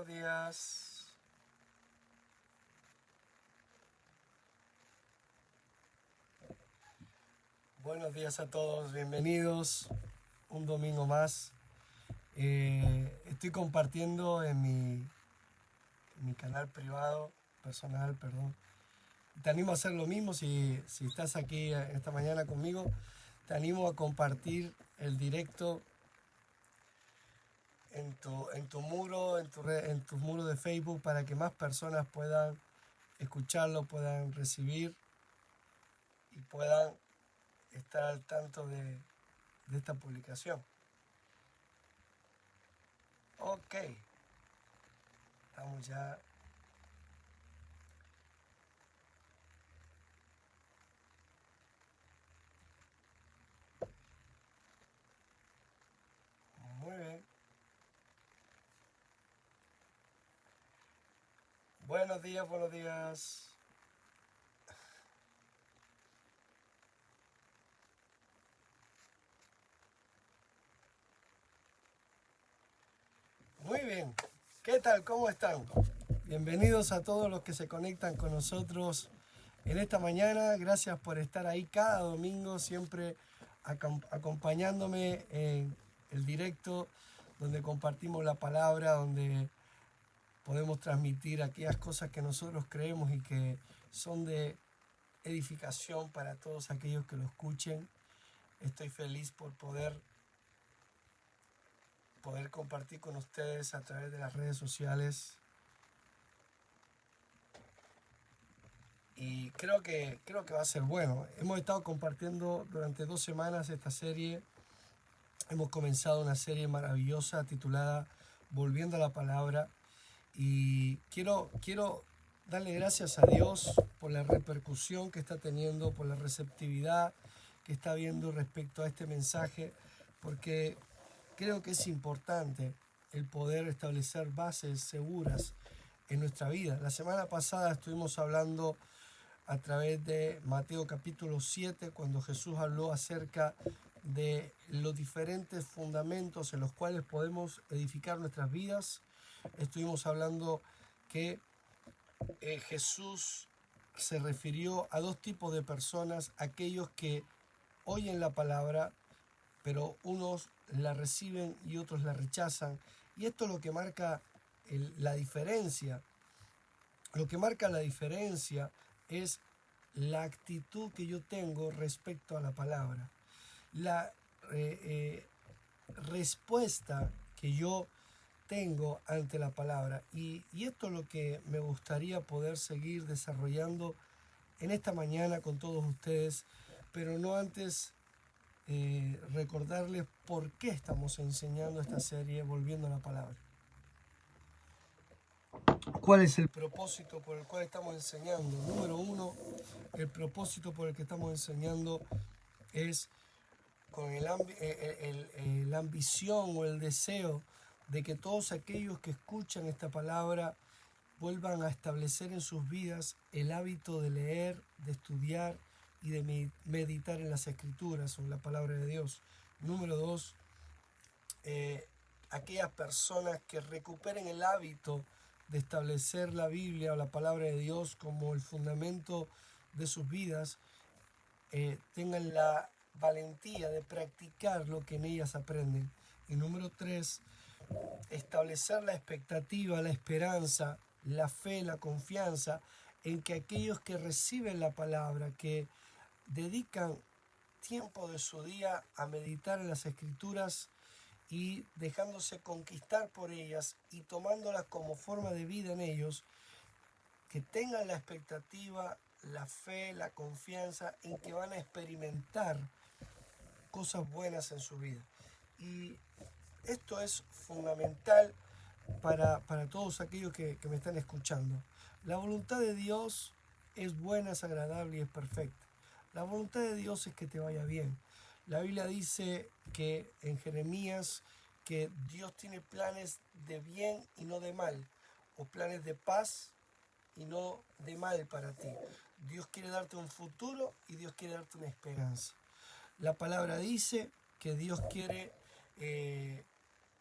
buenos días. Buenos días a todos, bienvenidos un domingo más. Estoy compartiendo en mi canal privado, personal, perdón. Te animo a hacer lo mismo si estás aquí esta mañana conmigo. Te animo a compartir el directo en tu muro, en tu muro de Facebook para que más personas puedan escucharlo, puedan recibir y puedan estar al tanto de esta publicación. Ok, estamos ya. Muy bien. Buenos días, buenos días. Muy bien. ¿Qué tal? ¿Cómo están? Bienvenidos a todos los que se conectan con nosotros en esta mañana. Gracias por estar ahí cada domingo, siempre acompañándome en el directo, donde compartimos la palabra, donde podemos transmitir aquellas cosas que nosotros creemos y que son de edificación para todos aquellos que lo escuchen. Estoy feliz por poder compartir con ustedes a través de las redes sociales. Y creo que va a ser bueno. Hemos estado compartiendo durante 2 semanas esta serie. Hemos comenzado una serie maravillosa titulada Volviendo a la Palabra. Y quiero darle gracias a Dios por la repercusión que está teniendo, por la receptividad que está habiendo respecto a este mensaje, porque creo que es importante el poder establecer bases seguras en nuestra vida. La semana pasada estuvimos hablando a través de Mateo capítulo 7, cuando Jesús habló acerca de los diferentes fundamentos en los cuales podemos edificar nuestras vidas. Estuvimos hablando que Jesús se refirió a 2 tipos de personas: aquellos que oyen la palabra, pero unos la reciben y otros la rechazan. Y esto es lo que marca la diferencia. Lo que marca la diferencia es la actitud que yo tengo respecto a la palabra. La respuesta que yo tengo ante la palabra. Y esto es lo que me gustaría poder seguir desarrollando en esta mañana con todos ustedes, pero no antes recordarles por qué estamos enseñando esta serie Volviendo a la Palabra. ¿Cuál es el propósito por el cual estamos enseñando? Número 1, el propósito por el que estamos enseñando es con la ambición o el deseo de que todos aquellos que escuchan esta palabra vuelvan a establecer en sus vidas el hábito de leer, de estudiar y de meditar en las Escrituras o en la palabra de Dios. Número 2, aquellas personas que recuperen el hábito de establecer la Biblia o la palabra de Dios como el fundamento de sus vidas, tengan la valentía de practicar lo que en ellas aprenden. Y número 3, establecer la expectativa, la esperanza, la fe, la confianza en que aquellos que reciben la palabra, que dedican tiempo de su día a meditar en las Escrituras y dejándose conquistar por ellas y tomándolas como forma de vida en ellos, que tengan la expectativa, la fe, la confianza en que van a experimentar cosas buenas en su vida. Y esto es fundamental para todos aquellos que me están escuchando. La voluntad de Dios es buena, es agradable y es perfecta. La voluntad de Dios es que te vaya bien. La Biblia dice que en Jeremías que Dios tiene planes de bien y no de mal, o planes de paz y no de mal para ti. Dios quiere darte un futuro y Dios quiere darte una esperanza. La palabra dice que Dios quiere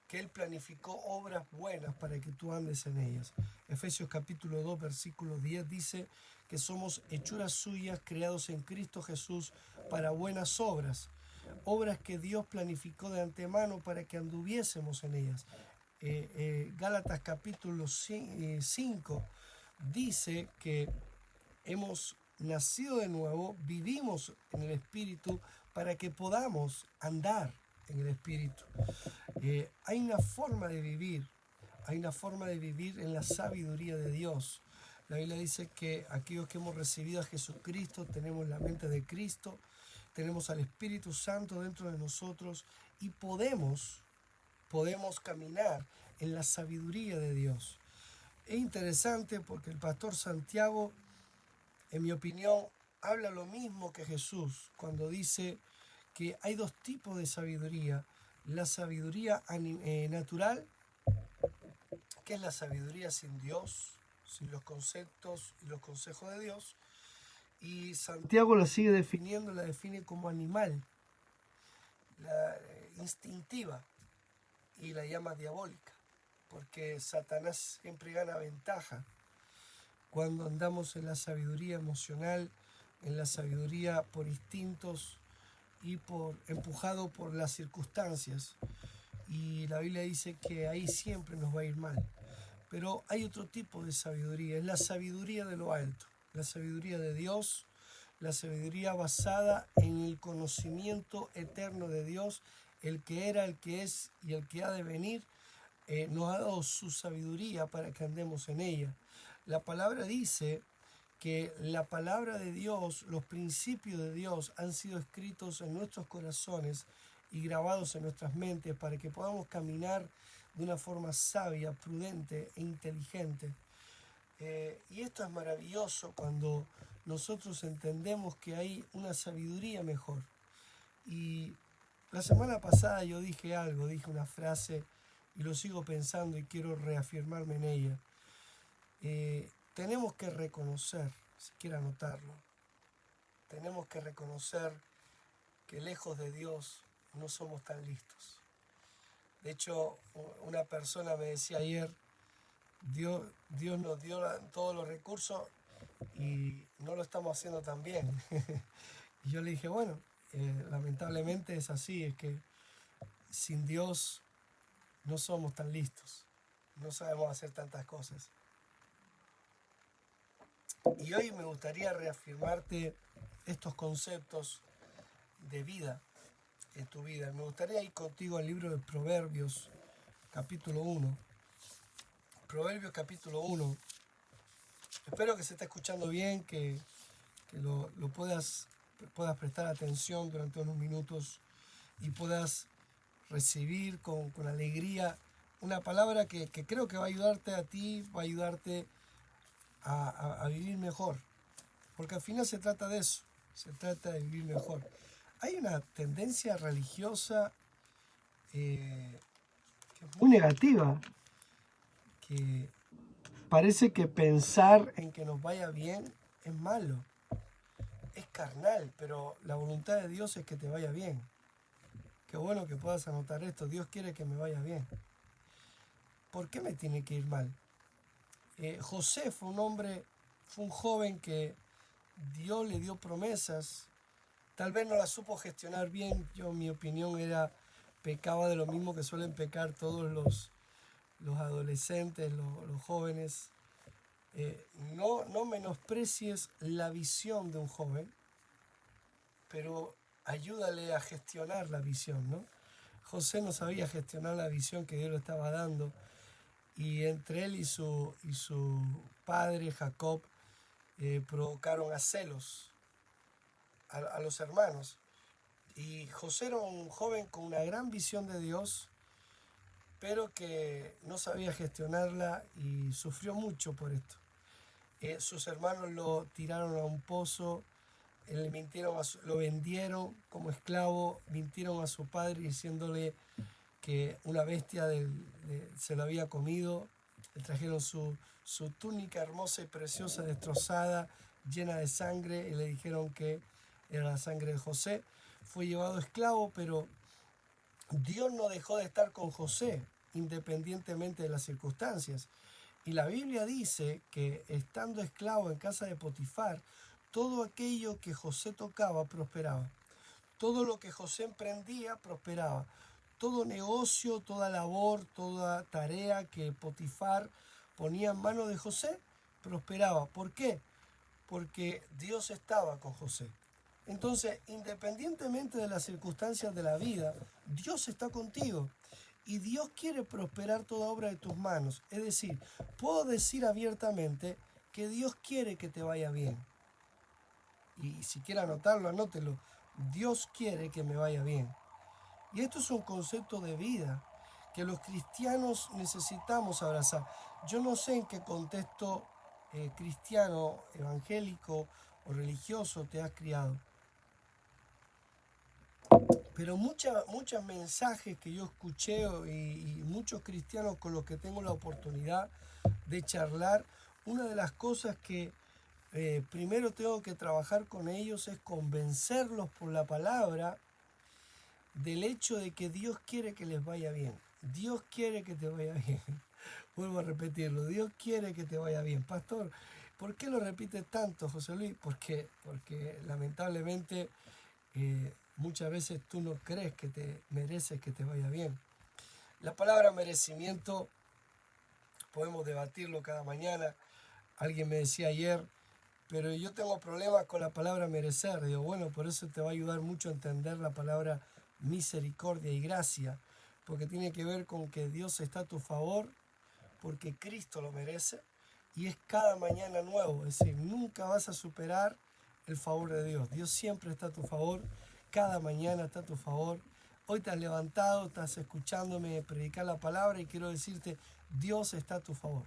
que Él planificó obras buenas para que tú andes en ellas. Efesios capítulo 2, versículo 10 dice que somos hechuras suyas, creados en Cristo Jesús para buenas obras, obras que Dios planificó de antemano para que anduviésemos en ellas. Gálatas capítulo 5 dice que hemos nacido de nuevo, vivimos en el Espíritu para que podamos andar en el Espíritu. Hay una forma de vivir, en la sabiduría de Dios. La Biblia dice que aquellos que hemos recibido a Jesucristo tenemos la mente de Cristo, tenemos al Espíritu Santo dentro de nosotros y podemos caminar en la sabiduría de Dios. Es interesante porque el pastor Santiago, en mi opinión, habla lo mismo que Jesús cuando dice que hay dos tipos de sabiduría. La sabiduría natural, que es la sabiduría sin Dios, sin los conceptos y los consejos de Dios. Y Santiago la sigue definiendo, la define como animal, la instintiva, y la llama diabólica, porque Satanás siempre gana ventaja cuando andamos en la sabiduría emocional, en la sabiduría por instintos y empujado por las circunstancias. Y la Biblia dice que ahí siempre nos va a ir mal. Pero hay otro tipo de sabiduría, es la sabiduría de lo alto, la sabiduría de Dios, la sabiduría basada en el conocimiento eterno de Dios, el que era, el que es y el que ha de venir. Nos ha dado su sabiduría para que andemos en ella. La palabra dice que la palabra de Dios, los principios de Dios han sido escritos en nuestros corazones y grabados en nuestras mentes para que podamos caminar de una forma sabia, prudente e inteligente. Y esto es maravilloso cuando nosotros entendemos que hay una sabiduría mejor. Y la semana pasada yo dije una frase y lo sigo pensando y quiero reafirmarme en ella. Tenemos que reconocer, si quiere anotarlo, tenemos que reconocer que lejos de Dios no somos tan listos. De hecho, una persona me decía ayer, Dios nos dio todos los recursos y no lo estamos haciendo tan bien. Y yo le dije, bueno, lamentablemente es así, es que sin Dios no somos tan listos, no sabemos hacer tantas cosas. Y hoy me gustaría reafirmarte estos conceptos de vida en tu vida. Me gustaría ir contigo al libro de Proverbios, capítulo 1. Proverbios, capítulo 1. Espero que se esté escuchando bien, que lo puedas prestar atención durante unos minutos y puedas recibir con alegría una palabra que creo que va a ayudarte a ti, va a ayudarte a vivir mejor. Porque al final se trata de eso, se trata de vivir mejor. Hay una tendencia religiosa que es muy negativa, que parece que pensar en que nos vaya bien es malo, es carnal, pero la voluntad de Dios es que te vaya bien. Qué bueno que puedas anotar esto, Dios quiere que me vaya bien. ¿Por qué me tiene que ir mal? José fue un joven que Dios le dio promesas, tal vez no las supo gestionar bien. Mi opinión pecaba de lo mismo que suelen pecar todos los adolescentes, los jóvenes. No menosprecies la visión de un joven, pero ayúdale a gestionar la visión, ¿no? José no sabía gestionar la visión que Dios le estaba dando, y entre él y su padre Jacob provocaron a celos a los hermanos. Y José era un joven con una gran visión de Dios, pero que no sabía gestionarla y sufrió mucho por esto. Sus hermanos lo tiraron a un pozo, lo vendieron como esclavo, mintieron a su padre diciéndole que una bestia se lo había comido. Le trajeron su túnica hermosa y preciosa, destrozada, llena de sangre, y le dijeron que era la sangre de José. Fue llevado esclavo, pero Dios no dejó de estar con José. independientemente de las circunstancias. Y la Biblia dice que estando esclavo en casa de Potifar, todo aquello que José tocaba prosperaba. Todo lo que José emprendía prosperaba. Todo negocio, toda labor, toda tarea que Potifar ponía en manos de José prosperaba. ¿Por qué? Porque Dios estaba con José. Entonces, independientemente de las circunstancias de la vida, Dios está contigo y Dios quiere prosperar toda obra de tus manos. Es decir, puedo decir abiertamente que Dios quiere que te vaya bien. Y si quiere anotarlo, anótelo. Dios quiere que me vaya bien. Y esto es un concepto de vida que los cristianos necesitamos abrazar. Yo no sé en qué contexto cristiano, evangélico o religioso te has criado, pero muchos mensajes que yo escuché y muchos cristianos con los que tengo la oportunidad de charlar, una de las cosas que primero tengo que trabajar con ellos es convencerlos por la palabra del hecho de que Dios quiere que les vaya bien. Dios quiere que te vaya bien. Vuelvo a repetirlo, Dios quiere que te vaya bien. Pastor, ¿por qué lo repites tanto, José Luis? Porque lamentablemente muchas veces tú no crees que te mereces que te vaya bien. La palabra merecimiento podemos debatirlo cada mañana. Alguien me decía ayer, pero yo tengo problemas con la palabra merecer. Digo, bueno, por eso te va a ayudar mucho a entender la palabra misericordia y gracia, porque tiene que ver con que Dios está a tu favor, porque Cristo lo merece, y es cada mañana nuevo, es decir, nunca vas a superar el favor de Dios. Dios siempre está a tu favor, cada mañana está a tu favor. Hoy te has levantado, estás escuchándome predicar la palabra y quiero decirte, Dios está a tu favor.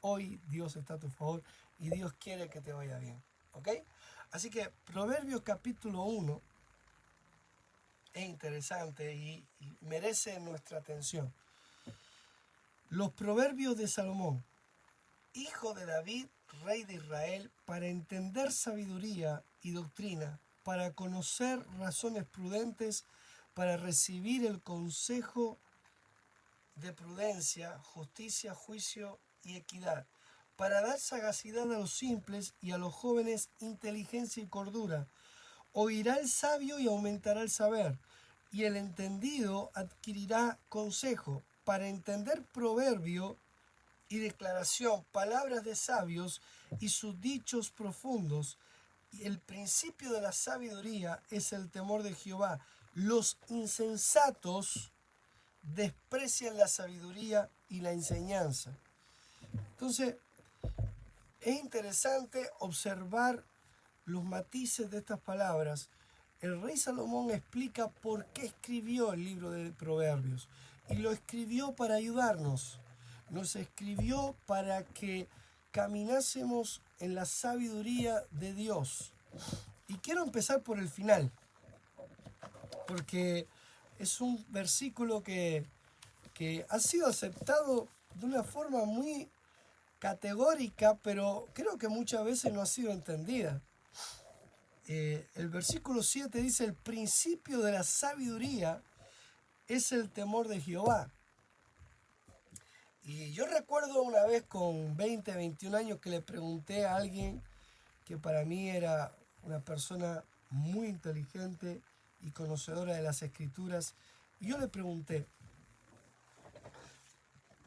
Hoy Dios está a tu favor y Dios quiere que te vaya bien. ¿Ok? Así que Proverbios capítulo 1 es interesante y merece nuestra atención. Los proverbios de Salomón, hijo de David, rey de Israel, para entender sabiduría y doctrina, para conocer razones prudentes, para recibir el consejo de prudencia, justicia, juicio y equidad, para dar sagacidad a los simples y a los jóvenes inteligencia y cordura. Oirá el sabio y aumentará el saber, y el entendido adquirirá consejo. Para entender proverbio y declaración, palabras de sabios y sus dichos profundos. Y el principio de la sabiduría es el temor de Jehová. Los insensatos desprecian la sabiduría y la enseñanza. Entonces, es interesante observar los matices de estas palabras. El rey Salomón explica por qué escribió el libro de Proverbios. Y lo escribió para ayudarnos. Nos escribió para que caminásemos en la sabiduría de Dios. Y quiero empezar por el final, porque es un versículo que ha sido aceptado de una forma muy categórica, pero creo que muchas veces no ha sido entendida. El versículo 7 dice, el principio de la sabiduría es el temor de Jehová. Y yo recuerdo una vez con 20, 21 años que le pregunté a alguien que para mí era una persona muy inteligente y conocedora de las escrituras, y yo le pregunté,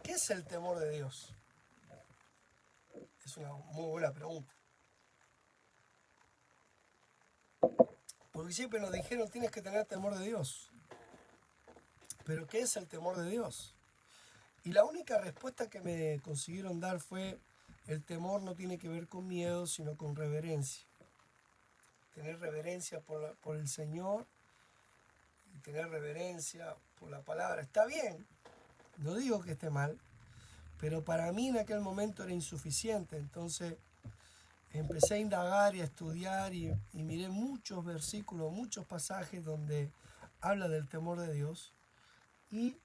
¿qué es el temor de Dios? Es una muy buena pregunta. Porque siempre nos dijeron, tienes que tener temor de Dios. Pero ¿qué es el temor de Dios? Y la única respuesta que me consiguieron dar fue, el temor no tiene que ver con miedo, sino con reverencia. Tener reverencia por el Señor y tener reverencia por la palabra. Está bien, no digo que esté mal, pero para mí en aquel momento era insuficiente. Entonces empecé a indagar y a estudiar y miré muchos versículos, muchos pasajes donde habla del temor de Dios. Y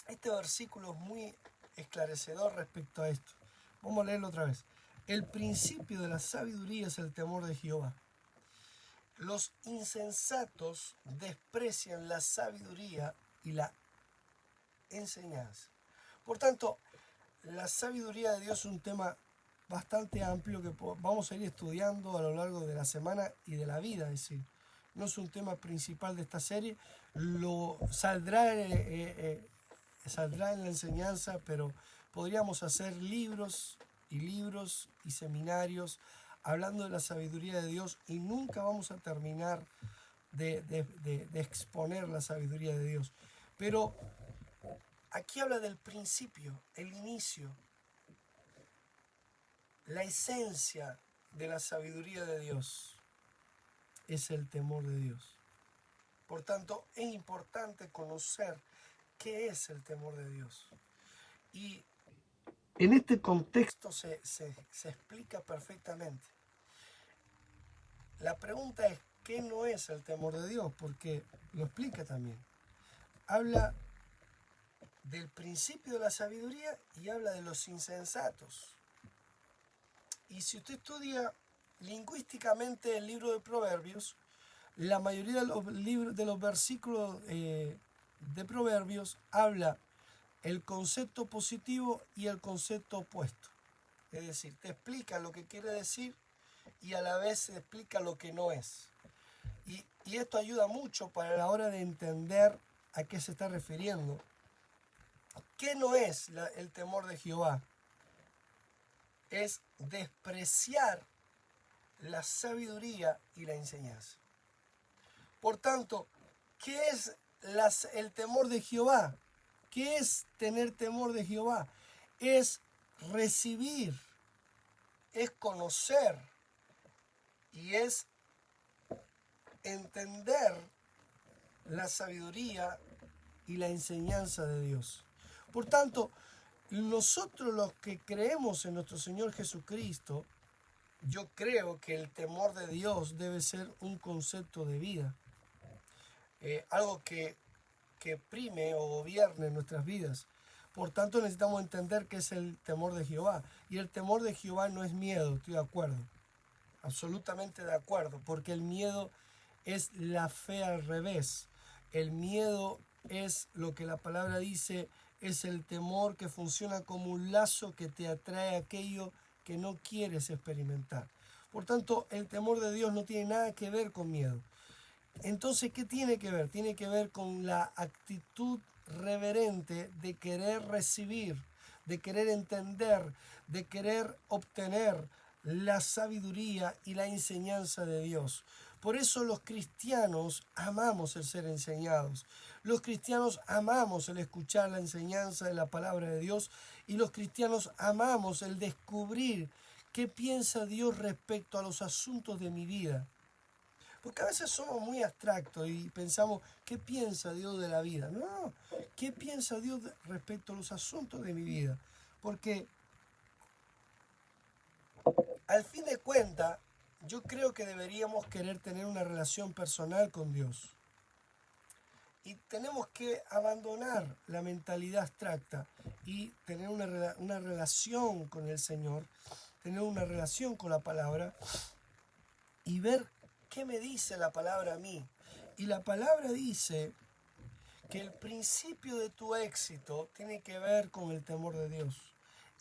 este versículo es muy esclarecedor respecto a esto. Vamos a leerlo otra vez. El principio de la sabiduría es el temor de Jehová. Los insensatos desprecian la sabiduría y la enseñanza. Por tanto, la sabiduría de Dios es un tema bastante amplio que vamos a ir estudiando a lo largo de la semana y de la vida, es decir, no es un tema principal de esta serie, saldrá en la enseñanza, pero podríamos hacer libros y seminarios hablando de la sabiduría de Dios y nunca vamos a terminar de exponer la sabiduría de Dios. Pero aquí habla del principio, el inicio, la esencia de la sabiduría de Dios es el temor de Dios. Por tanto, es importante conocer qué es el temor de Dios. Y en este contexto se explica perfectamente. La pregunta es, ¿qué no es el temor de Dios? Porque lo explica también. Habla del principio de la sabiduría y habla de los insensatos. Y si usted estudia lingüísticamente el libro de Proverbios, la mayoría de los versículos de Proverbios habla el concepto positivo y el concepto opuesto. Es decir, te explica lo que quiere decir y a la vez te explica lo que no es. Y esto ayuda mucho para la hora de entender a qué se está refiriendo. ¿Qué no es el temor de Jehová? Es despreciar la sabiduría y la enseñanza. Por tanto, ¿qué es el temor de Jehová? ¿Qué es tener temor de Jehová? Es recibir, es conocer y es entender la sabiduría y la enseñanza de Dios. Por tanto, nosotros los que creemos en nuestro Señor Jesucristo, yo creo que el temor de Dios debe ser un concepto de vida. Algo que prime o gobierne nuestras vidas. Por tanto, necesitamos entender qué es el temor de Jehová. Y el temor de Jehová no es miedo, estoy de acuerdo. Absolutamente de acuerdo, porque el miedo es la fe al revés. El miedo es lo que la palabra dice, es el temor que funciona como un lazo que te atrae a aquello que no quieres experimentar. Por tanto, el temor de Dios no tiene nada que ver con miedo. Entonces, ¿qué tiene que ver? Tiene que ver con la actitud reverente de querer recibir, de querer entender, de querer obtener la sabiduría y la enseñanza de Dios. Por eso los cristianos amamos el ser enseñados. Los cristianos amamos el escuchar la enseñanza de la palabra de Dios y los cristianos amamos el descubrir qué piensa Dios respecto a los asuntos de mi vida. Porque a veces somos muy abstractos y pensamos, ¿qué piensa Dios de la vida? No, ¿qué piensa Dios respecto a los asuntos de mi vida? Porque al fin de cuentas, yo creo que deberíamos querer tener una relación personal con Dios. Y tenemos que abandonar la mentalidad abstracta y tener una relación con el Señor, tener una relación con la palabra y ver qué me dice la palabra a mí. Y la palabra dice que el principio de tu éxito tiene que ver con el temor de Dios.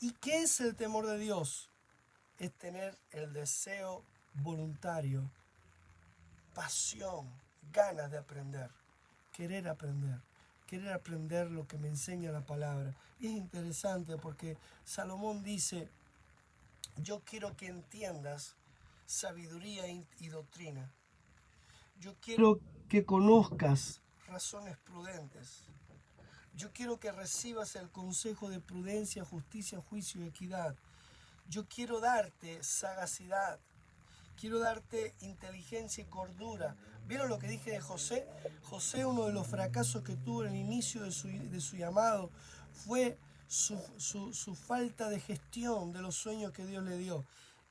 ¿Y qué es el temor de Dios? Es tener el deseo voluntario, pasión, ganas de aprender, querer aprender lo que me enseña la palabra. Y es interesante porque Salomón dice, yo quiero que entiendas sabiduría y doctrina. Yo quiero que conozcas razones prudentes. Yo quiero que recibas el consejo de prudencia, justicia, juicio y equidad. Yo quiero darte sagacidad. Quiero darte inteligencia y cordura. ¿Vieron lo que dije de José? José, uno de los fracasos que tuvo en el inicio de su llamado fue su falta de gestión de los sueños que Dios le dio.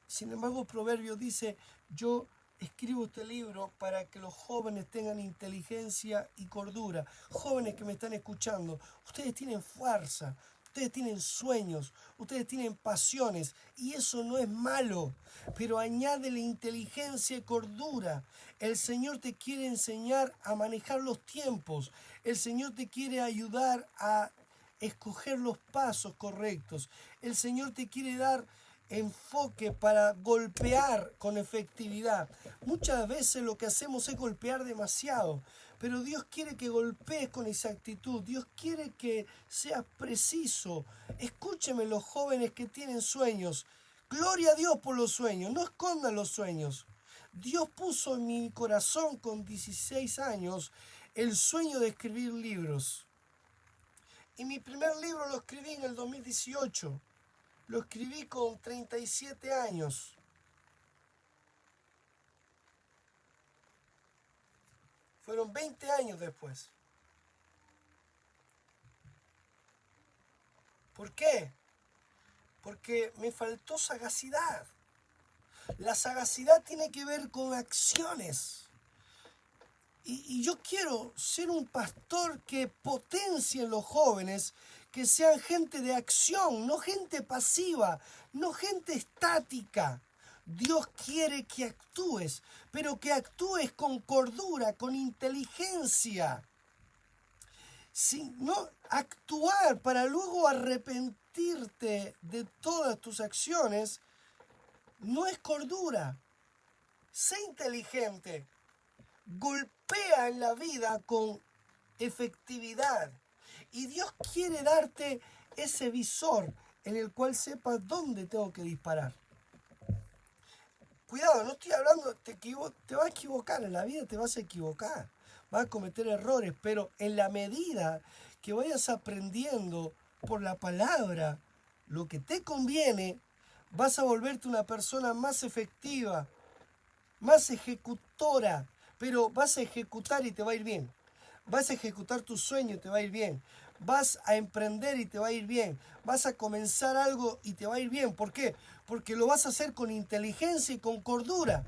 Sin embargo, Proverbios dice, yo escribo este libro para que los jóvenes tengan inteligencia y cordura. Jóvenes que me están escuchando, ustedes tienen fuerza, ustedes tienen sueños, ustedes tienen pasiones y eso no es malo, pero añádele inteligencia y cordura. El Señor te quiere enseñar a manejar los tiempos. El Señor te quiere ayudar a escoger los pasos correctos. El Señor te quiere dar enfoque para golpear con efectividad. Muchas veces lo que hacemos es golpear demasiado, pero Dios quiere que golpees con exactitud. Dios quiere que seas preciso. Escúcheme, los jóvenes que tienen sueños. Gloria a Dios por los sueños. No escondan los sueños. Dios puso en mi corazón con 16 años el sueño de escribir libros. Y mi primer libro lo escribí en el 2018. Lo escribí con 37 años. Fueron 20 años después. ¿Por qué? Porque me faltó sagacidad. La sagacidad tiene que ver con acciones. Y yo quiero ser un pastor que potencie en los jóvenes, que sean gente de acción, no gente pasiva, no gente estática. Dios quiere que actúes, pero que actúes con cordura, con inteligencia. No actuar para luego arrepentirte de todas tus acciones no es cordura. Sé inteligente. Golpea en la vida con efectividad. Y Dios quiere darte ese visor en el cual sepas dónde tengo que disparar. Cuidado, no estoy hablando, te vas a equivocar, en la vida te vas a equivocar, vas a cometer errores, pero en la medida que vayas aprendiendo por la palabra lo que te conviene, vas a volverte una persona más efectiva, más ejecutora, pero vas a ejecutar y te va a ir bien. Vas a ejecutar tu sueño y te va a ir bien. Vas a emprender y te va a ir bien. Vas a comenzar algo y te va a ir bien. ¿Por qué? Porque lo vas a hacer con inteligencia y con cordura.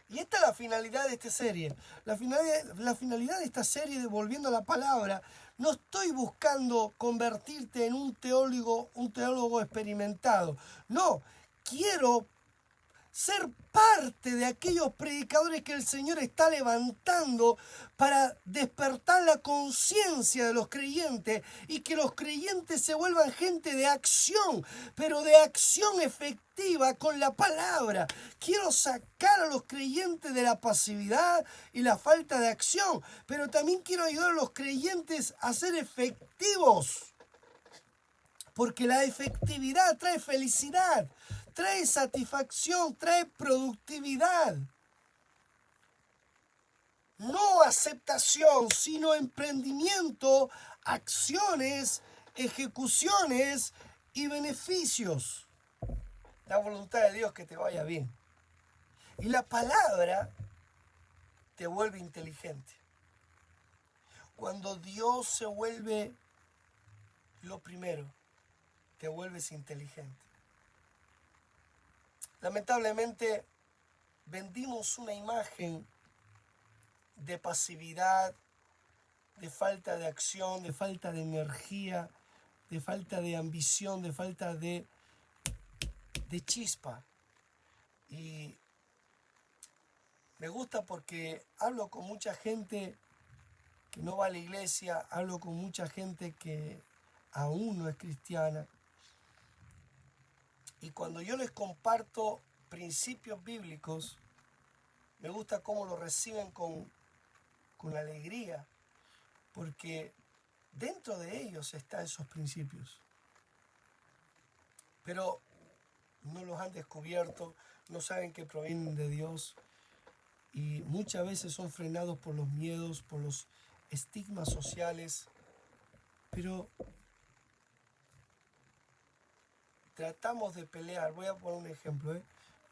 Y esta es la finalidad de esta serie. La finalidad de esta serie, de Volviendo a la Palabra, no estoy buscando convertirte en un teólogo experimentado. No, quiero ser parte de aquellos predicadores que el Señor está levantando para despertar la conciencia de los creyentes y que los creyentes se vuelvan gente de acción, pero de acción efectiva con la palabra. Quiero sacar a los creyentes de la pasividad y la falta de acción, pero también quiero ayudar a los creyentes a ser efectivos. Porque la efectividad trae felicidad, trae satisfacción, trae productividad. No aceptación, sino emprendimiento, acciones, ejecuciones y beneficios. La voluntad de Dios que te vaya bien. Y la palabra te vuelve inteligente. Cuando Dios se vuelve lo primero, te vuelves inteligente. Lamentablemente vendimos una imagen de pasividad, de falta de acción, de falta de energía, de falta de ambición, de falta de chispa. Y me gusta porque hablo con mucha gente que no va a la iglesia, hablo con mucha gente que aún no es cristiana. Y cuando yo les comparto principios bíblicos, me gusta cómo lo reciben con alegría, porque dentro de ellos están esos principios. Pero no los han descubierto, no saben que provienen de Dios y muchas veces son frenados por los miedos, por los estigmas sociales. Pero tratamos de pelear. Voy a poner un ejemplo.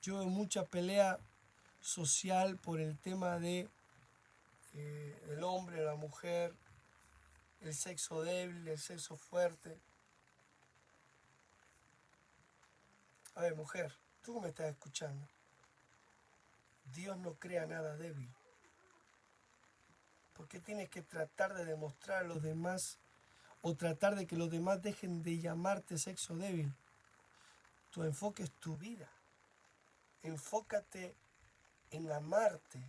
Yo veo mucha pelea social por el tema de el hombre, la mujer, el sexo débil, el sexo fuerte. A ver, mujer, tú que me estás escuchando, Dios no crea nada débil. ¿Por qué tienes que tratar de demostrar a los demás o tratar de que los demás dejen de llamarte sexo débil? Tu enfoque es tu vida. Enfócate en amarte.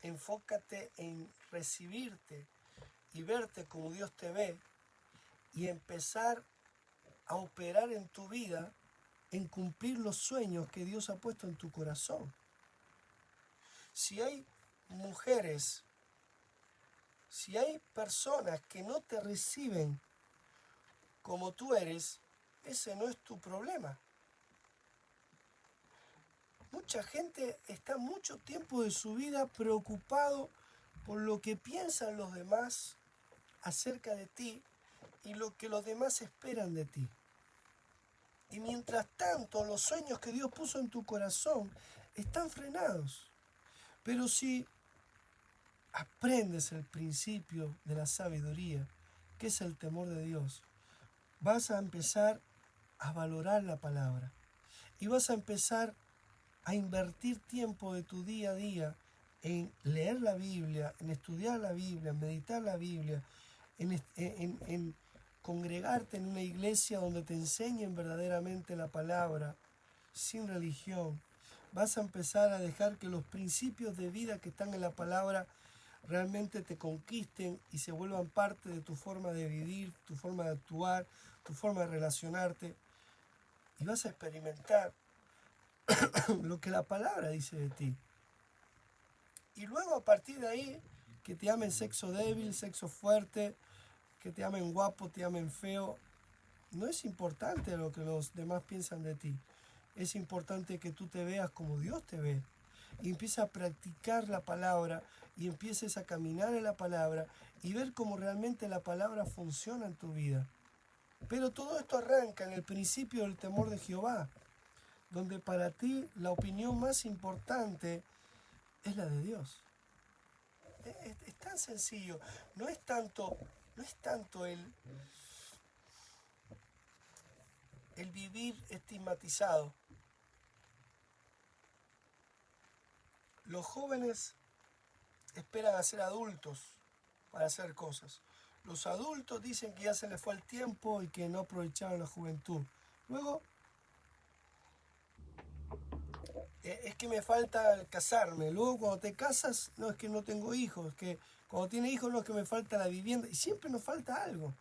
Enfócate en recibirte y verte como Dios te ve y empezar a operar en tu vida en cumplir los sueños que Dios ha puesto en tu corazón. Si hay mujeres, si hay personas que no te reciben como tú eres, ese no es tu problema. Mucha gente está mucho tiempo de su vida preocupado por lo que piensan los demás acerca de ti y lo que los demás esperan de ti. Y mientras tanto, los sueños que Dios puso en tu corazón están frenados. Pero si aprendes el principio de la sabiduría, que es el temor de Dios, vas a empezar a valorar la palabra y vas a empezar a invertir tiempo de tu día a día en leer la Biblia, en estudiar la Biblia, en meditar la Biblia, en congregarte en una iglesia donde te enseñen verdaderamente la palabra, sin religión. Vas a empezar a dejar que los principios de vida que están en la palabra realmente te conquisten y se vuelvan parte de tu forma de vivir, tu forma de actuar, tu forma de relacionarte. Y vas a experimentar lo que la palabra dice de ti. Y luego a partir de ahí, que te amen sexo débil, sexo fuerte, que te amen guapo, te amen feo, no es importante lo que los demás piensan de ti. Es importante que tú te veas como Dios te ve. Y empieces a practicar la palabra y empieces a caminar en la palabra y ver cómo realmente la palabra funciona en tu vida. Pero todo esto arranca en el principio del temor de Jehová, donde para ti la opinión más importante es la de Dios. Es tan sencillo, no es tanto el vivir estigmatizado. Los jóvenes esperan a ser adultos para hacer cosas. Los adultos dicen que ya se les fue el tiempo y que no aprovecharon la juventud. Luego, es que me falta casarme. Luego cuando te casas, no es que no tengo hijos. Es que cuando tienes hijos, no es que me falta la vivienda. Y siempre nos falta algo.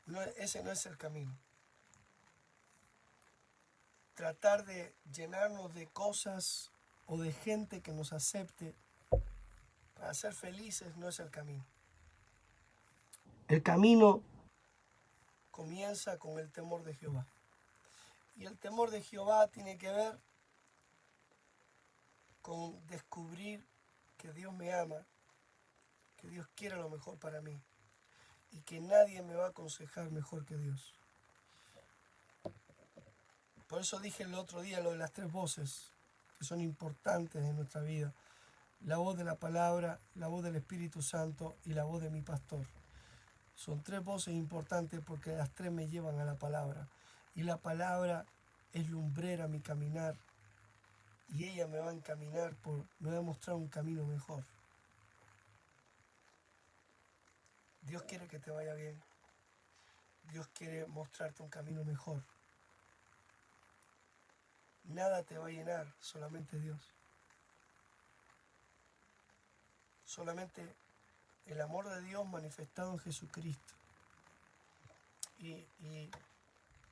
No, ese no es el camino. Tratar de llenarnos de cosas o de gente que nos acepte para ser felices no es el camino. El camino comienza con el temor de Jehová. Y el temor de Jehová tiene que ver con descubrir que Dios me ama, que Dios quiere lo mejor para mí y que nadie me va a aconsejar mejor que Dios. Por eso dije el otro día lo de las 3 voces que son importantes en nuestra vida. La voz de la palabra, la voz del Espíritu Santo y la voz de mi pastor. Son 3 voces importantes porque las 3 me llevan a la palabra. Y la palabra es lumbrera a mi caminar. Y ella me va a encaminar, me va a mostrar un camino mejor. Dios quiere que te vaya bien. Dios quiere mostrarte un camino mejor. Nada te va a llenar, solamente Dios. Solamente el amor de Dios manifestado en Jesucristo. Y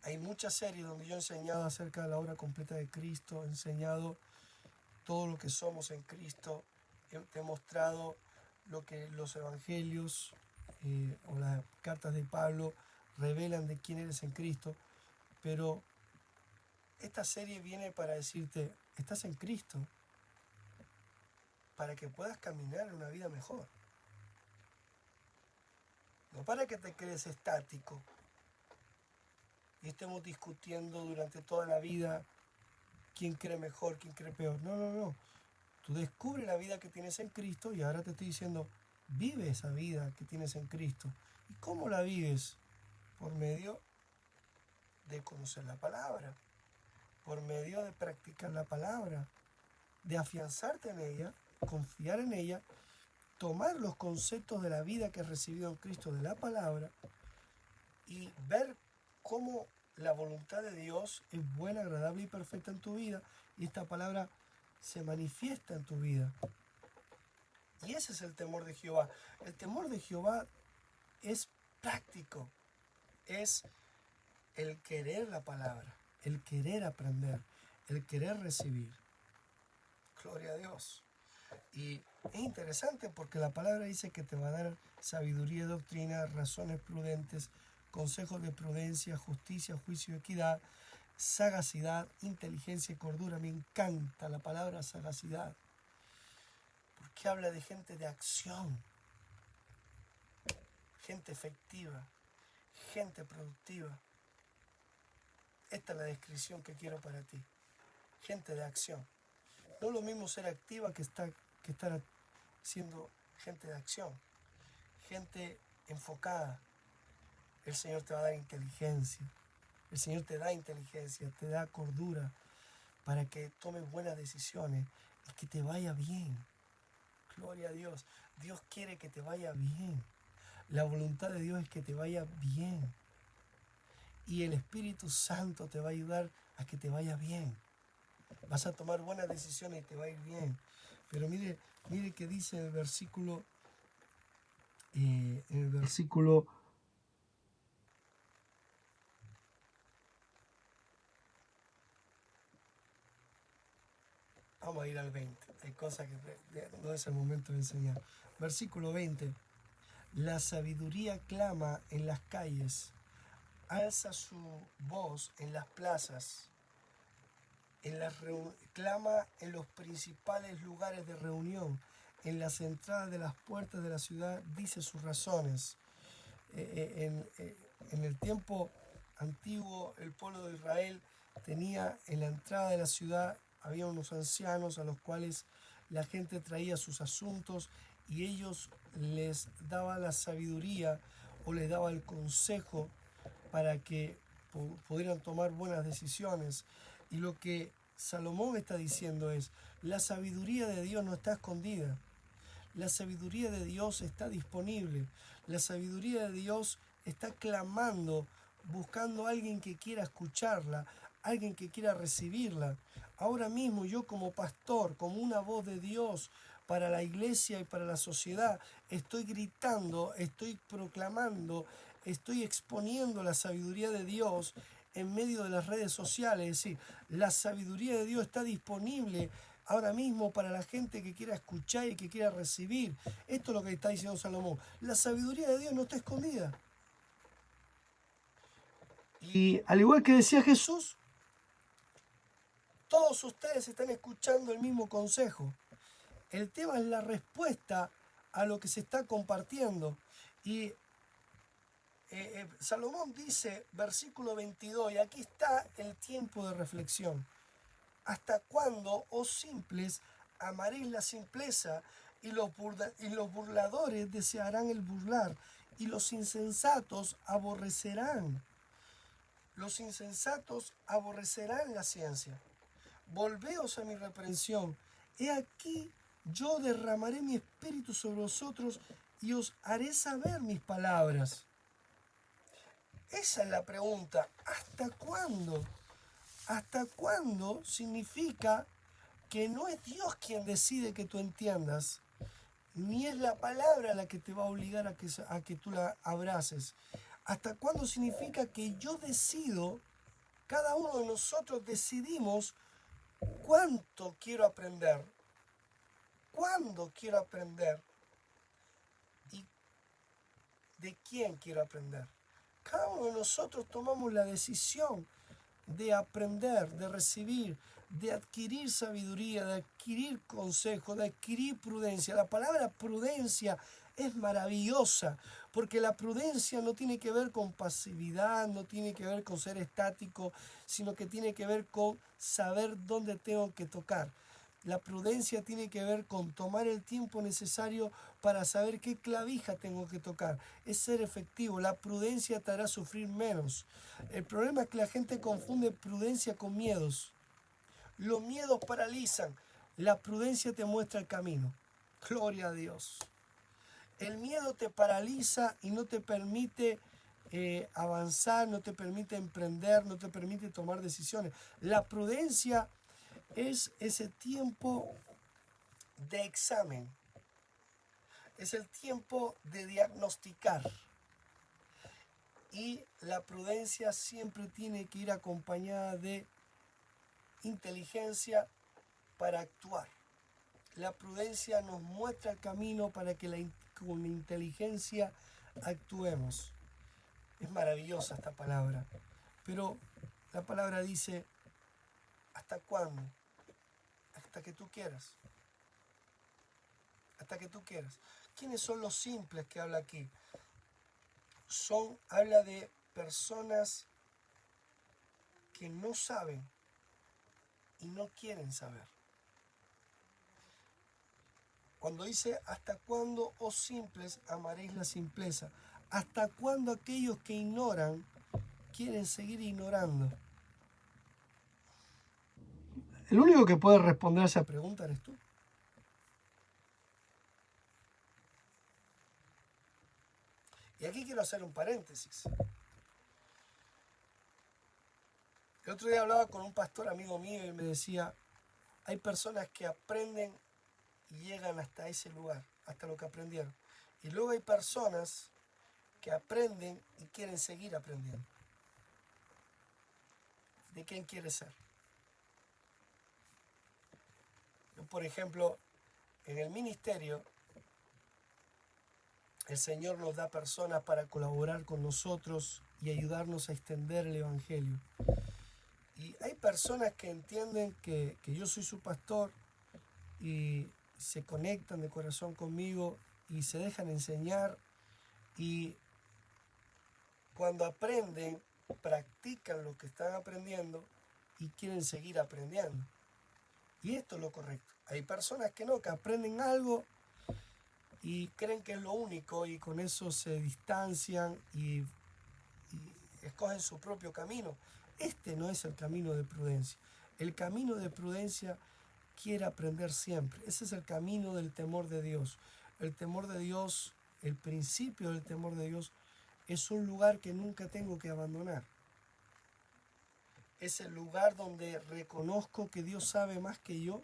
hay muchas series donde yo he enseñado acerca de la obra completa de Cristo, he enseñado todo lo que somos en Cristo, te he mostrado lo que los evangelios o las cartas de Pablo revelan de quién eres en Cristo, pero esta serie viene para decirte, estás en Cristo, para que puedas caminar en una vida mejor. No para que te quedes estático y estemos discutiendo durante toda la vida quién cree mejor, quién cree peor. No, no, no. Tú descubres la vida que tienes en Cristo y ahora te estoy diciendo, vive esa vida que tienes en Cristo. ¿Y cómo la vives? Por medio de conocer la palabra, por medio de practicar la palabra, de afianzarte en ella, confiar en ella, tomar los conceptos de la vida que has recibido en Cristo de la palabra y ver cómo la voluntad de Dios es buena, agradable y perfecta en tu vida y esta palabra se manifiesta en tu vida. Y ese es el temor de Jehová. El temor de Jehová es práctico, es el querer la palabra, el querer aprender, el querer recibir. Gloria a Dios. Y es interesante porque la palabra dice que te va a dar sabiduría, doctrina, razones prudentes, consejos de prudencia, justicia, juicio, equidad, sagacidad, inteligencia y cordura. Me encanta la palabra sagacidad, porque habla de gente de acción, gente efectiva, gente productiva. Esta es la descripción que quiero para ti. Gente de acción. No es lo mismo ser activa que estar siendo gente de acción. Gente enfocada. El Señor te va a dar inteligencia. El Señor te da inteligencia, te da cordura para que tomes buenas decisiones y que te vaya bien. Gloria a Dios. Dios quiere que te vaya bien. La voluntad de Dios es que te vaya bien. Y el Espíritu Santo te va a ayudar a que te vaya bien. Vas a tomar buenas decisiones y te va a ir bien. Pero mire que dice en el versículo, vamos a ir al 20. Hay cosas que no es el momento de enseñar. Versículo 20. La sabiduría clama en las calles, alza su voz en las plazas, clama en los principales lugares de reunión, en las entradas de las puertas de la ciudad, dice sus razones. En el tiempo antiguo, el pueblo de Israel tenía en la entrada de la ciudad, había unos ancianos a los cuales la gente traía sus asuntos y ellos les daba la sabiduría o les daba el consejo para que pudieran tomar buenas decisiones. Y lo que Salomón está diciendo es, la sabiduría de Dios no está escondida. La sabiduría de Dios está disponible. La sabiduría de Dios está clamando, buscando a alguien que quiera escucharla, alguien que quiera recibirla. Ahora mismo yo como pastor, como una voz de Dios para la iglesia y para la sociedad, estoy gritando, estoy proclamando, estoy exponiendo la sabiduría de Dios en medio de las redes sociales. Es decir, la sabiduría de Dios está disponible ahora mismo para la gente que quiera escuchar y que quiera recibir. Esto es lo que está diciendo Salomón. La sabiduría de Dios no está escondida. Y al igual que decía Jesús, todos ustedes están escuchando el mismo consejo. El tema es la respuesta a lo que se está compartiendo. Y Salomón dice, versículo 22, y aquí está el tiempo de reflexión. ¿Hasta cuándo, oh simples, amaréis la simpleza y los burladores desearán el burlar y los insensatos aborrecerán? Los insensatos aborrecerán la ciencia. Volveos a mi reprensión. He aquí yo derramaré mi espíritu sobre vosotros y os haré saber mis palabras. Esa es la pregunta. ¿Hasta cuándo? ¿Hasta cuándo significa que no es Dios quien decide que tú entiendas, ni es la palabra la que te va a obligar a que tú la abraces? ¿Hasta cuándo significa que yo decido, cada uno de nosotros decidimos cuánto quiero aprender, cuándo quiero aprender y de quién quiero aprender? Cada uno de nosotros tomamos la decisión de aprender, de recibir, de adquirir sabiduría, de adquirir consejo, de adquirir prudencia. La palabra prudencia es maravillosa, porque la prudencia no tiene que ver con pasividad, no tiene que ver con ser estático, sino que tiene que ver con saber dónde tengo que tocar. La prudencia tiene que ver con tomar el tiempo necesario para saber qué clavija tengo que tocar. Es ser efectivo. La prudencia te hará sufrir menos. El problema es que la gente confunde prudencia con miedos. Los miedos paralizan. La prudencia te muestra el camino. Gloria a Dios. El miedo te paraliza y no te permite avanzar, no te permite emprender, no te permite tomar decisiones. La prudencia es ese tiempo de examen, Es el tiempo de diagnosticar. Y la prudencia siempre tiene que ir acompañada de inteligencia para actuar. La prudencia nos muestra el camino para que con inteligencia actuemos. Es maravillosa esta palabra, pero la palabra dice, ¿hasta cuándo? Hasta que tú quieras. Hasta que tú quieras. ¿Quiénes son los simples que habla aquí? Habla de personas que no saben y no quieren saber. Cuando dice, ¿hasta cuándo, oh simples, amaréis la simpleza? ¿Hasta cuándo aquellos que ignoran quieren seguir ignorando? El único que puede responder a esa pregunta eres tú. Y aquí quiero hacer un paréntesis. El otro día hablaba con un pastor amigo mío y me decía, hay personas que aprenden y llegan hasta ese lugar, hasta lo que aprendieron. Y luego hay personas que aprenden y quieren seguir aprendiendo. ¿De quién quieres ser? Yo, por ejemplo, en el ministerio, el Señor nos da personas para colaborar con nosotros y ayudarnos a extender el Evangelio. Y hay personas que entienden que yo soy su pastor y se conectan de corazón conmigo y se dejan enseñar, y cuando aprenden, practican lo que están aprendiendo y quieren seguir aprendiendo. Y esto es lo correcto. Hay personas que no, que aprenden algo y creen que es lo único y con eso se distancian y escogen su propio camino. Este no es el camino de prudencia. El camino de prudencia quiere aprender siempre. Ese es el camino del temor de Dios. El temor de Dios, el principio del temor de Dios, es un lugar que nunca tengo que abandonar. Es el lugar donde reconozco que Dios sabe más que yo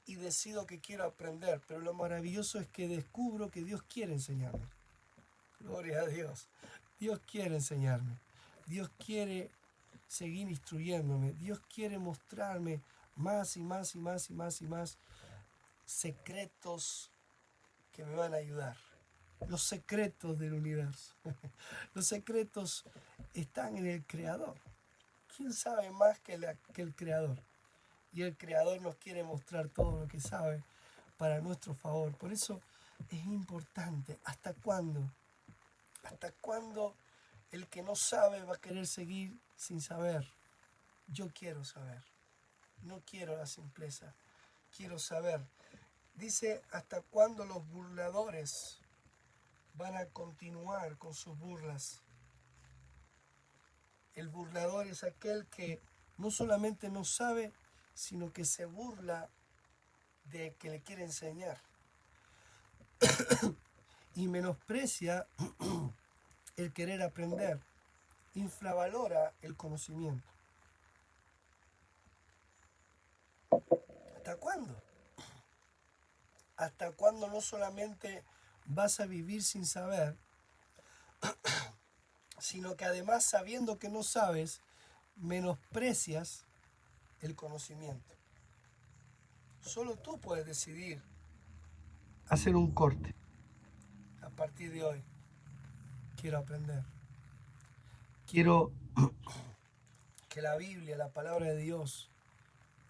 y decido que quiero aprender. Pero lo maravilloso es que descubro que Dios quiere enseñarme. Gloria a Dios. Dios quiere enseñarme. Dios quiere seguir instruyéndome. Dios quiere mostrarme más y más y más y más y más secretos que me van a ayudar. Los secretos del universo. Los secretos están en el Creador. ¿Quién sabe más que el Creador? Y el Creador nos quiere mostrar todo lo que sabe para nuestro favor. Por eso es importante. ¿Hasta cuándo? ¿Hasta cuándo el que no sabe va a querer seguir sin saber? Yo quiero saber. No quiero la simpleza. Quiero saber. Dice, ¿hasta cuándo los burladores van a continuar con sus burlas? El burlador es aquel que no solamente no sabe, sino que se burla de que le quiere enseñar. Y menosprecia el querer aprender. Infravalora el conocimiento. ¿Hasta cuándo? ¿Hasta cuándo no solamente vas a vivir sin saber, sino que además, sabiendo que no sabes, menosprecias el conocimiento? Solo tú puedes decidir hacer un corte. A partir de hoy, quiero aprender. Quiero que la Biblia, la palabra de Dios,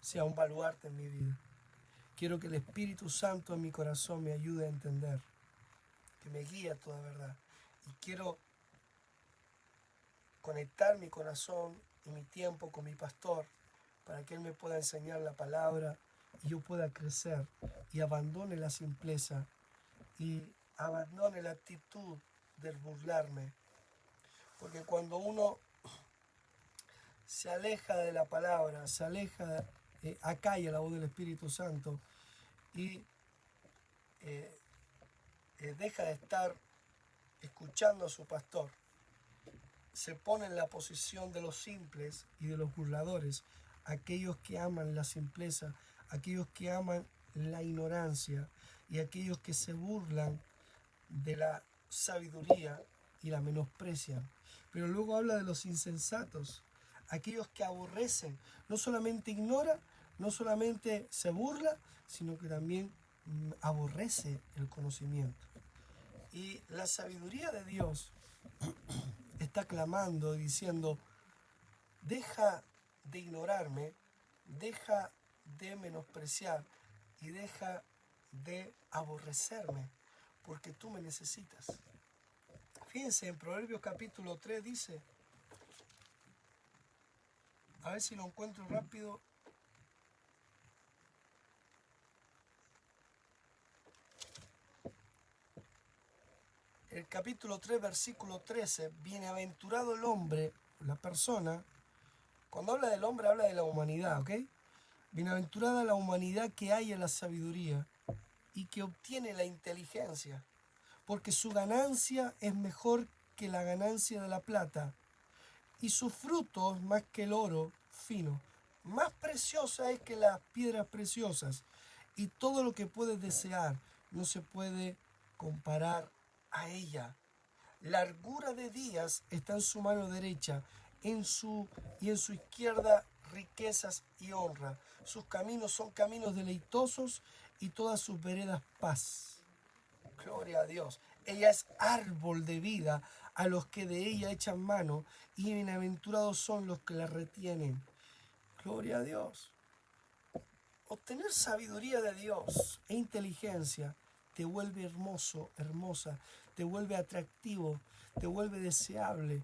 sea un baluarte en mi vida. Quiero que el Espíritu Santo en mi corazón me ayude a entender, que me guíe a toda verdad. Y quiero conectar mi corazón y mi tiempo con mi pastor para que Él me pueda enseñar la palabra y yo pueda crecer y abandone la simpleza y abandone la actitud del burlarme. Porque cuando uno se aleja de la palabra, se aleja, acalla la voz del Espíritu Santo y deja de estar escuchando a su pastor, se pone en la posición de los simples y de los burladores, aquellos que aman la simpleza, aquellos que aman la ignorancia, y aquellos que se burlan de la sabiduría y la menosprecian. Pero luego habla de los insensatos, aquellos que aborrecen, no solamente ignora, no solamente se burla, sino que también aborrece el conocimiento. Y la sabiduría de Dios está clamando, diciendo, deja de ignorarme, deja de menospreciar y deja de aborrecerme, porque tú me necesitas. Fíjense, en Proverbios capítulo 3 dice, a ver si lo encuentro rápido. El capítulo 3, versículo 13, bienaventurado el hombre, la persona, cuando habla del hombre habla de la humanidad, ¿ok? Bienaventurada la humanidad que haya la sabiduría y que obtiene la inteligencia, porque su ganancia es mejor que la ganancia de la plata, y sus frutos más que el oro fino. Más preciosa es que las piedras preciosas, y todo lo que puedes desear no se puede comparar a ella. Largura de días está en su mano derecha, y en su izquierda riquezas y honra. Sus caminos son caminos deleitosos y todas sus veredas paz. Gloria a Dios. Ella es árbol de vida a los que de ella echan mano, y bienaventurados son los que la retienen. Gloria a Dios. Obtener sabiduría de Dios e inteligencia te vuelve hermoso, hermosa, te vuelve atractivo, te vuelve deseable.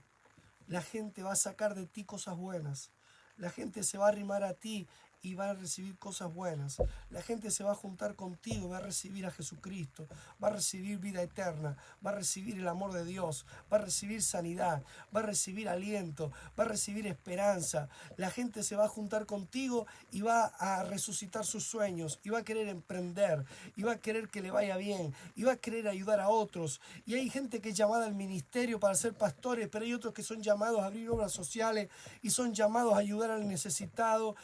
La gente va a sacar de ti cosas buenas. La gente se va a arrimar a ti y va a recibir cosas buenas. La gente se va a juntar contigo, va a recibir a Jesucristo, va a recibir vida eterna, va a recibir el amor de Dios, va a recibir sanidad, va a recibir aliento, va a recibir esperanza. La gente se va a juntar contigo y va a resucitar sus sueños, y va a querer emprender, y va a querer que le vaya bien, y va a querer ayudar a otros. Y hay gente que es llamada al ministerio para ser pastores, pero hay otros que son llamados a abrir obras sociales y son llamados a ayudar al necesitado.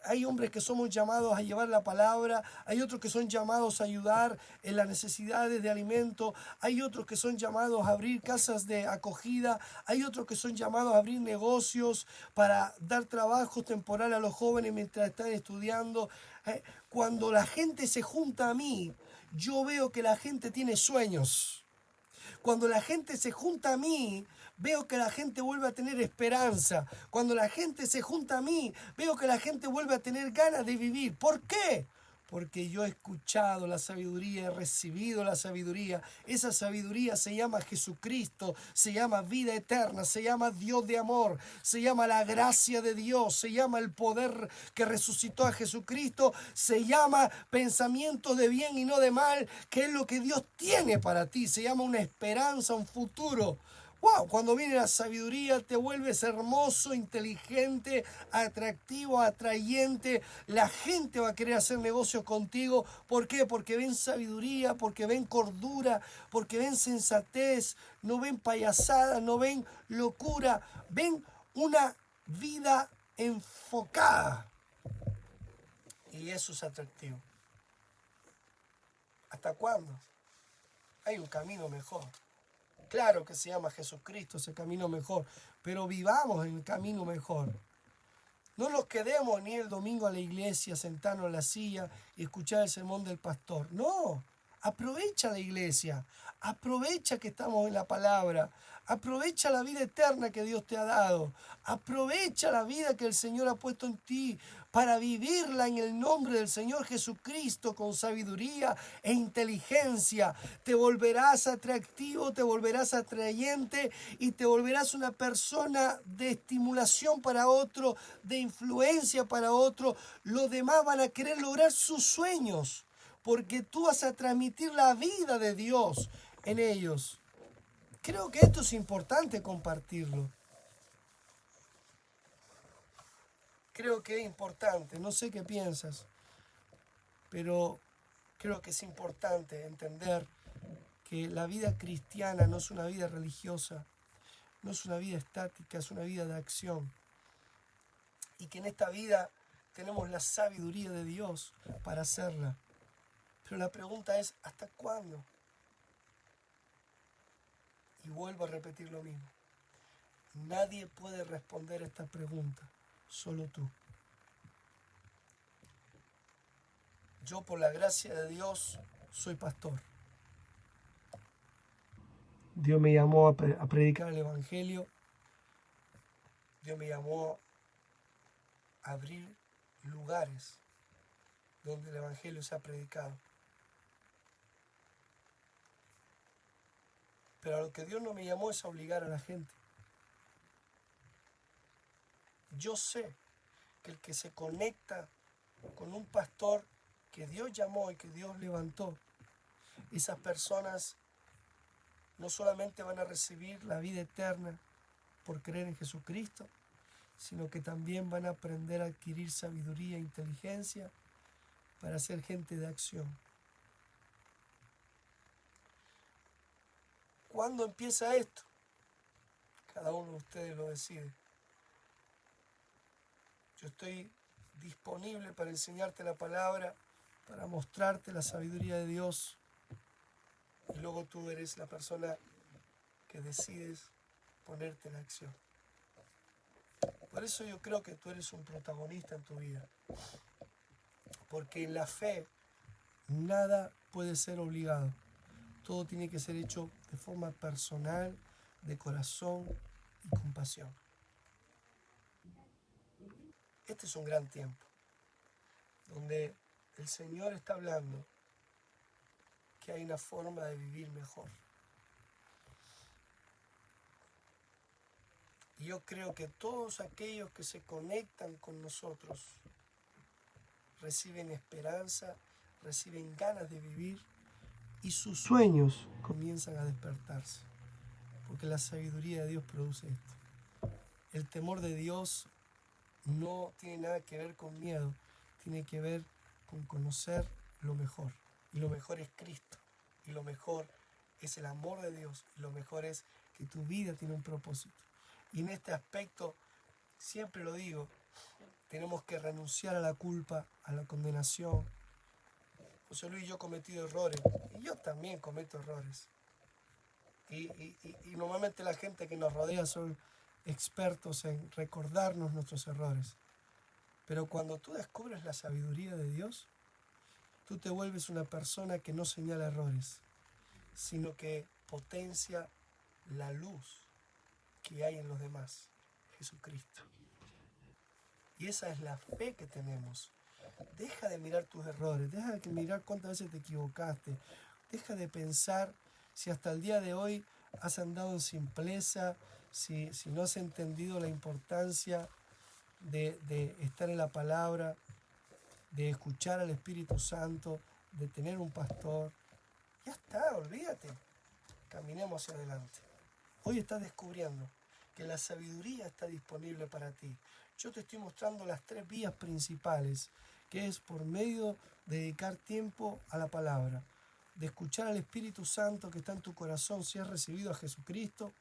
Hay hombres que somos llamados a llevar la palabra, hay otros que son llamados a ayudar en las necesidades de alimento, hay otros que son llamados a abrir casas de acogida, hay otros que son llamados a abrir negocios para dar trabajo temporal a los jóvenes mientras están estudiando. Cuando la gente se junta a mí, yo veo que la gente tiene sueños. Cuando la gente se junta a mí, veo que la gente vuelve a tener esperanza. Cuando la gente se junta a mí, veo que la gente vuelve a tener ganas de vivir. ¿Por qué? Porque yo he escuchado la sabiduría, he recibido la sabiduría. Esa sabiduría se llama Jesucristo, se llama vida eterna, se llama Dios de amor, se llama la gracia de Dios, se llama el poder que resucitó a Jesucristo, se llama pensamientos de bien y no de mal, que es lo que Dios tiene para ti, se llama una esperanza, un futuro. Wow, cuando viene la sabiduría te vuelves hermoso, inteligente, atractivo, atrayente. La gente va a querer hacer negocio contigo. ¿Por qué? Porque ven sabiduría, porque ven cordura, porque ven sensatez, no ven payasada, no ven locura, ven una vida enfocada. Y eso es atractivo. ¿Hasta cuándo? Hay un camino mejor. Claro que se llama Jesucristo, ese camino mejor, pero vivamos en el camino mejor. No nos quedemos ni el domingo a la iglesia, sentarnos en la silla y escuchar el sermón del pastor. No, aprovecha la iglesia, aprovecha que estamos en la palabra, aprovecha la vida eterna que Dios te ha dado, aprovecha la vida que el Señor ha puesto en ti para vivirla en el nombre del Señor Jesucristo con sabiduría e inteligencia. Te volverás atractivo, te volverás atrayente y te volverás una persona de estimulación para otro, de influencia para otro. Los demás van a querer lograr sus sueños porque tú vas a transmitir la vida de Dios en ellos. Creo que esto es importante compartirlo. Creo que es importante, no sé qué piensas, pero creo que es importante entender que la vida cristiana no es una vida religiosa, no es una vida estática, es una vida de acción. Y que en esta vida tenemos la sabiduría de Dios para hacerla. Pero la pregunta es, ¿hasta cuándo? Y vuelvo a repetir lo mismo. Nadie puede responder esta pregunta, solo tú. Yo, por la gracia de Dios, soy pastor. Dios me llamó a predicar el Evangelio. Dios me llamó a abrir lugares donde el Evangelio se ha predicado. Pero a lo que Dios no me llamó es a obligar a la gente. Yo sé que el que se conecta con un pastor que Dios llamó y que Dios levantó, esas personas no solamente van a recibir la vida eterna por creer en Jesucristo, sino que también van a aprender a adquirir sabiduría e inteligencia para ser gente de acción. ¿Cuándo empieza esto? Cada uno de ustedes lo decide. Yo estoy disponible para enseñarte la palabra, para mostrarte la sabiduría de Dios. Y luego tú eres la persona que decides ponerte en acción. Por eso yo creo que tú eres un protagonista en tu vida. Porque en la fe nada puede ser obligado. Todo tiene que ser hecho de forma personal, de corazón y con pasión. Este es un gran tiempo, donde el Señor está hablando que hay una forma de vivir mejor. Y yo creo que todos aquellos que se conectan con nosotros reciben esperanza, reciben ganas de vivir y sus sueños comienzan a despertarse. Porque la sabiduría de Dios produce esto. El temor de Dios no tiene nada que ver con miedo, tiene que ver con conocer lo mejor. Y lo mejor es Cristo. Y lo mejor es el amor de Dios. Y lo mejor es que tu vida tiene un propósito. Y en este aspecto, siempre lo digo, tenemos que renunciar a la culpa, a la condenación. José Luis, yo he cometido errores. Y yo también cometo errores. Y normalmente la gente que nos rodea son expertos en recordarnos nuestros errores. Pero cuando tú descubres la sabiduría de Dios, tú te vuelves una persona que no señala errores, sino que potencia la luz que hay en los demás, Jesucristo. Y esa es la fe que tenemos. Deja de mirar tus errores, deja de mirar cuántas veces te equivocaste, deja de pensar si hasta el día de hoy has andado en simpleza, si no has entendido la importancia de estar en la palabra, de escuchar al Espíritu Santo, de tener un pastor. Ya está, olvídate. Caminemos hacia adelante. Hoy estás descubriendo que la sabiduría está disponible para ti. Yo te estoy mostrando las 3 vías principales, que es por medio de dedicar tiempo a la palabra, de escuchar al Espíritu Santo que está en tu corazón. Si has recibido a Jesucristo,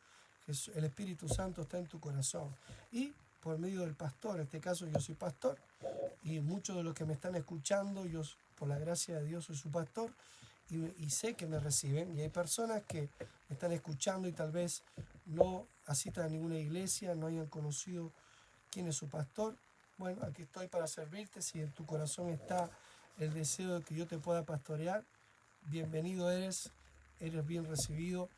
el Espíritu Santo está en tu corazón. Y por medio del pastor, en este caso yo soy pastor, y muchos de los que me están escuchando, yo por la gracia de Dios soy su pastor, y sé que me reciben. Y hay personas que me están escuchando y tal vez no asistan a ninguna iglesia, no hayan conocido quién es su pastor. Bueno, aquí estoy para servirte. Si en tu corazón está el deseo de que yo te pueda pastorear, bienvenido eres bien recibido.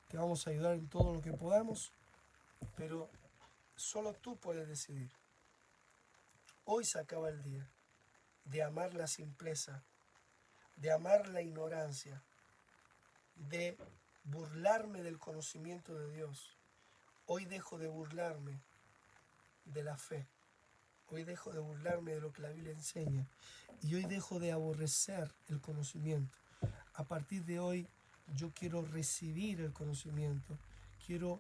Te vamos a ayudar en todo lo que podamos, pero solo tú puedes decidir. Hoy se acaba el día de amar la simpleza, de amar la ignorancia, de burlarme del conocimiento de Dios. Hoy dejo de burlarme de la fe. Hoy dejo de burlarme de lo que la Biblia enseña. Y hoy dejo de aborrecer el conocimiento. A partir de hoy yo quiero recibir el conocimiento. Quiero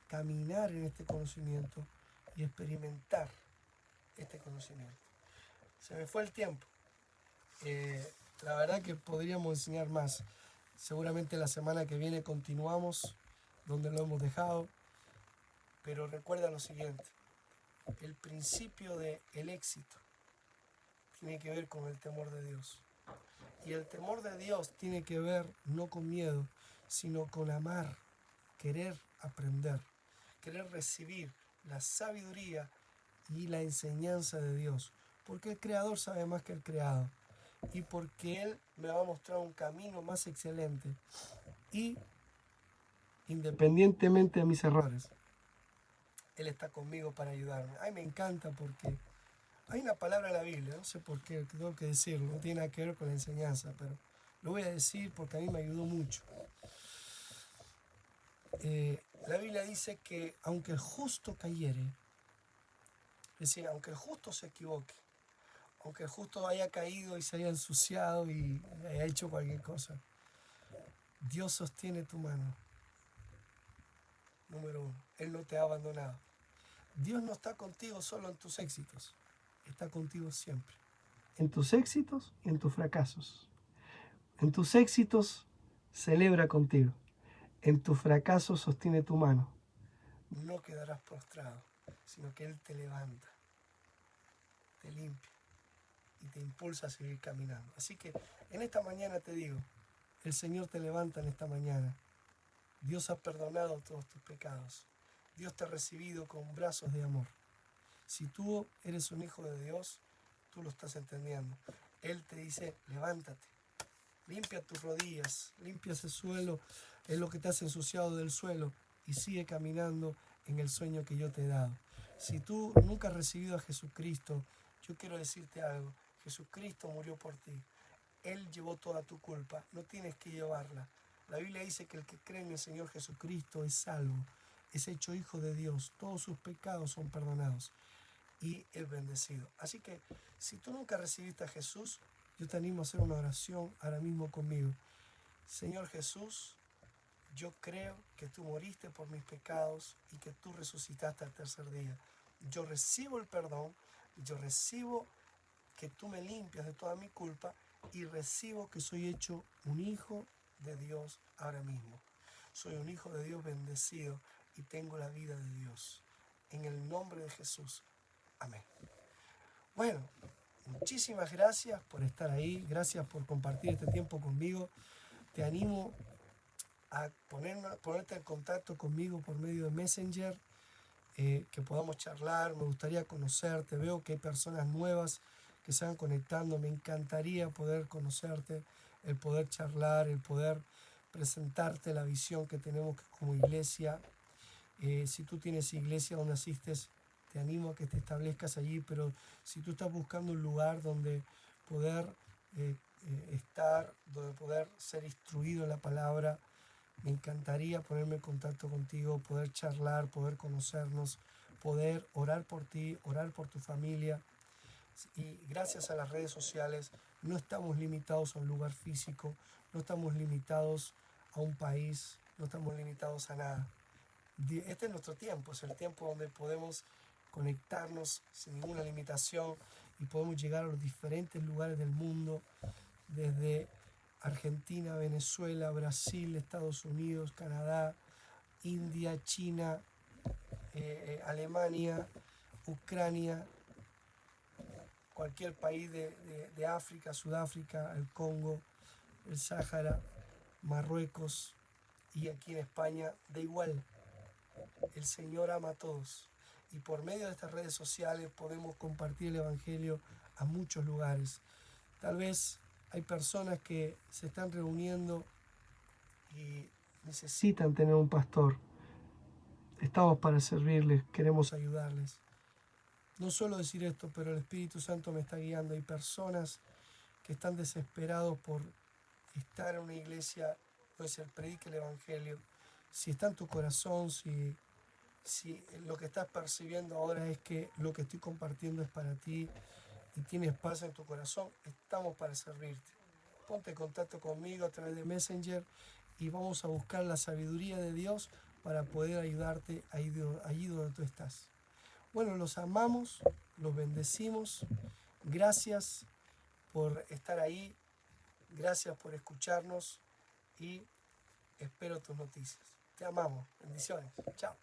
caminar en este conocimiento y experimentar este conocimiento. Se me fue el tiempo. La verdad que podríamos enseñar más. Seguramente la semana que viene continuamos donde lo hemos dejado. Pero recuerda lo siguiente. El principio del éxito tiene que ver con el temor de Dios. Y el temor de Dios tiene que ver no con miedo, sino con amar, querer aprender, querer recibir la sabiduría y la enseñanza de Dios. Porque el Creador sabe más que el creado. Y porque Él me va a mostrar un camino más excelente. Y independientemente de mis errores, Él está conmigo para ayudarme. Ay, me encanta porque hay una palabra en la Biblia, no sé por qué, tengo que decirlo, no tiene nada que ver con la enseñanza, pero lo voy a decir porque a mí me ayudó mucho. La Biblia dice que aunque el justo cayere, es decir, aunque el justo se equivoque, aunque el justo haya caído y se haya ensuciado y haya hecho cualquier cosa, Dios sostiene tu mano. Número uno, Él no te ha abandonado. Dios no está contigo solo en tus éxitos, está contigo siempre. En tus éxitos y en tus fracasos. En tus éxitos celebra contigo. En tus fracasos sostiene tu mano. No quedarás prostrado, sino que Él te levanta, te limpia y te impulsa a seguir caminando. Así que en esta mañana te digo, el Señor te levanta en esta mañana. Dios ha perdonado todos tus pecados. Dios te ha recibido con brazos de amor. Si tú eres un hijo de Dios, tú lo estás entendiendo. Él te dice, levántate, limpia tus rodillas, limpia ese suelo, es lo que te has ensuciado del suelo y sigue caminando en el sueño que yo te he dado. Si tú nunca has recibido a Jesucristo, yo quiero decirte algo. Jesucristo murió por ti. Él llevó toda tu culpa, no tienes que llevarla. La Biblia dice que el que cree en el Señor Jesucristo es salvo, es hecho hijo de Dios, todos sus pecados son perdonados y es bendecido. Así que si tú nunca recibiste a Jesús, yo te animo a hacer una oración ahora mismo conmigo. Señor Jesús, yo creo que tú moriste por mis pecados y que tú resucitaste al tercer día. Yo recibo el perdón, yo recibo que tú me limpias de toda mi culpa y recibo que soy hecho un hijo de Dios ahora mismo. Soy un hijo de Dios bendecido y tengo la vida de Dios. En el nombre de Jesús. Amén. Bueno, muchísimas gracias por estar ahí, gracias por compartir este tiempo conmigo. Te animo a ponerte en contacto conmigo por medio de Messenger, que podamos charlar, me gustaría conocerte, veo que hay personas nuevas que se van conectando, me encantaría poder conocerte, el poder charlar, el poder presentarte la visión que tenemos como iglesia. Si tú tienes iglesia donde asistes, te animo a que te establezcas allí, pero si tú estás buscando un lugar donde poder estar, donde poder ser instruido en la palabra, me encantaría ponerme en contacto contigo, poder charlar, poder conocernos, poder orar por ti, orar por tu familia. Y gracias a las redes sociales no estamos limitados a un lugar físico, no estamos limitados a un país, no estamos limitados a nada. Este es nuestro tiempo, es el tiempo donde podemos conectarnos sin ninguna limitación y podemos llegar a los diferentes lugares del mundo, desde Argentina, Venezuela, Brasil, Estados Unidos, Canadá, India, China, Alemania, Ucrania, cualquier país de África, Sudáfrica, el Congo, el Sáhara, Marruecos y aquí en España, da igual. El Señor ama a todos y por medio de estas redes sociales podemos compartir el Evangelio a muchos lugares. Tal vez hay personas que se están reuniendo y necesitan tener un pastor. Estamos para servirles, queremos ayudarles. No suelo decir esto, pero el Espíritu Santo me está guiando. Hay personas que están desesperados por estar en una iglesia donde se predique el Evangelio. Si está en tu corazón, si lo que estás percibiendo ahora es que lo que estoy compartiendo es para ti y tienes paz en tu corazón, estamos para servirte. Ponte en contacto conmigo a través de Messenger y vamos a buscar la sabiduría de Dios para poder ayudarte allí donde tú estás. Bueno, los amamos, los bendecimos. Gracias por estar ahí, gracias por escucharnos y espero tus noticias. Te amamos. Bendiciones. Chao.